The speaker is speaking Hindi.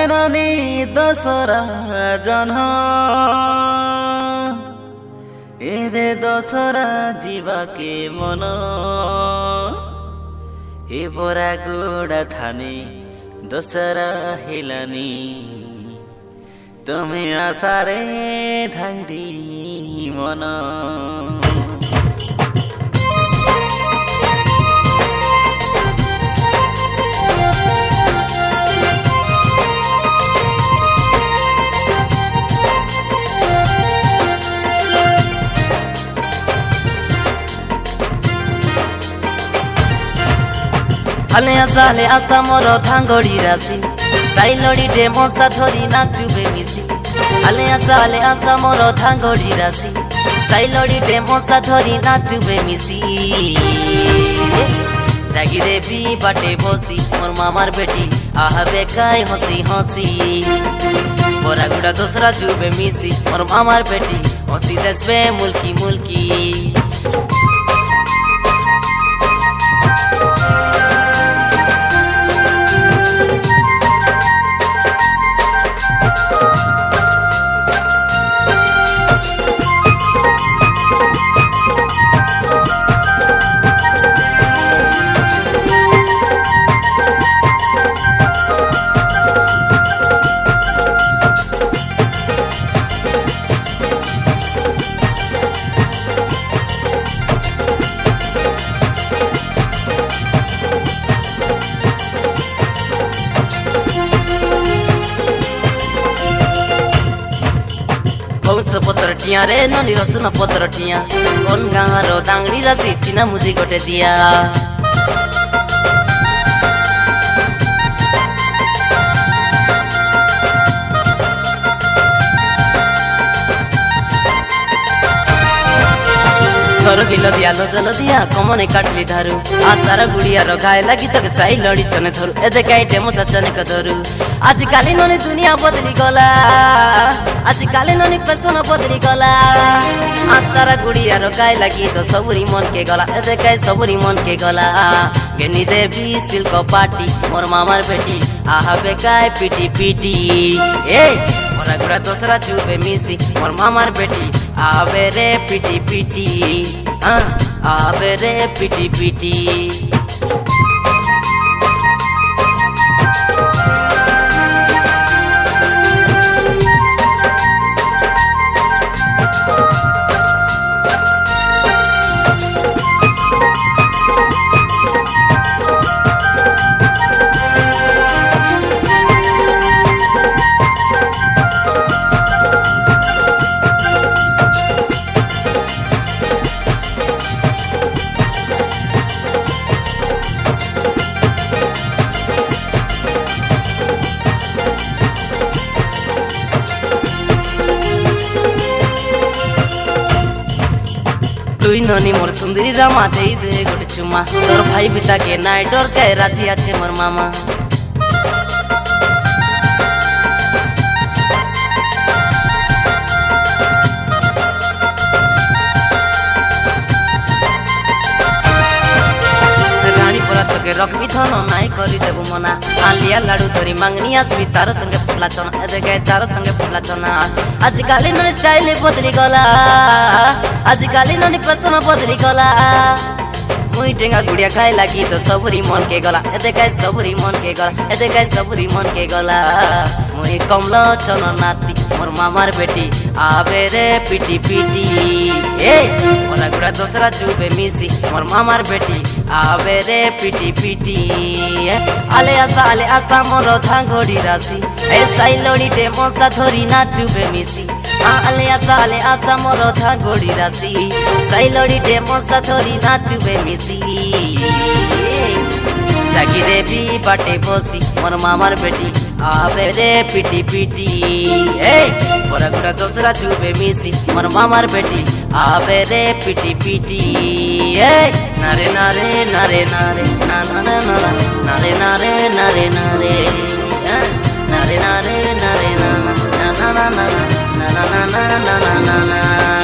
ननी दशरा जन एदे दशरा जीवा के मन ए बरा गोड़ा थाने दशरा हेलानी तुम्हें आसारे धांडी मन हाले आशा मोर धांगड़ी राशि साइलड़ी डे मशा धरी नाचुबे मिसी हाले आशा मोर धांगड़ी राशि साइलड़ी डे मशा धरी नाचुबे मिसी जागिरे भी बाटे बसी मोर मामार बेटी आहबे काई हसी हसी बोरा गुड़ा दोसरा जुबे मिसी मोर मामार बेटी हसी देसबे मुल्की मुल्की पत्र टिया रे ननी रसुन पत्र टिया कौन गाँव दांगड़ी राशि चिना मुझी गोटे दिया सर गिल दिया लदल दिया कमने काटली धारू आ तार गुड़िया गाय लगी तक साई लड़ी चने धरू ए देखाई डेमो सचने कधरू आज काली ननी दुनिया बदली गला आज काली ननी पेशन बदली गला आ तार गुड़िया गाय लगी तो सबुरी मन के गला ए देखाई सबुरी मन के गला गेनी देवी सिल्क पाटी मोर मामार बेटी आहा बेकाय पीटी पीटी ए मोरा गुड़ा दोसरा चुबे मिसी मोर मामार बेटी आवे रे पीटी पीटी आवे रे पीटी पीटी তুই ননি মোর সুন্দরী রামা দেই দে গোটে চুমা তোর ভাই পিতা কে নাই ডর কে রাজি আছে মোর মামা के रखबी धन नाई करी देबु मना आलिया लाडू धरी मांगनी आसबी तार संगे फुला चना देखे तार संगे फुला चना आज काली ननी स्टाइल बदली गला आज काली ननी फैशन बदली गला मुई टेंगा गुड़िया खाए लगी तो सबुरी मन के गला ए देखे सबुरी मन के गला ए देखे सबुरी मन के गला मुई कमला चन नाती मोर मामार बेटी आवे रे पीटी पीटी ए मोरा गुड़ा दोसरा चुबे मिसी मोर मामार बेटी आवे रे पीटी पीटी आले आशा मोर धांगड़ी राशि ए साइलड़ी डे मशा धरी नाचुबे मिसी आले आशा मोर धांगड़ी राशि साइलड़ी डे मशा धरी नाचुबे मिसी जागिरे भी बाटे बसी मोर मामार बेटी आवे रे पीटी पीटी ए मोरा गुड़ा दोसरा चुबे मिसी मोर मामार बेटी आवे रे पीटी पीटी ए नारे नारे नारे नारे ना ना ना ना नारे नारे नारे नारे नारे नारे नारे ना ना ना ना ना ना ना ना ना ना ना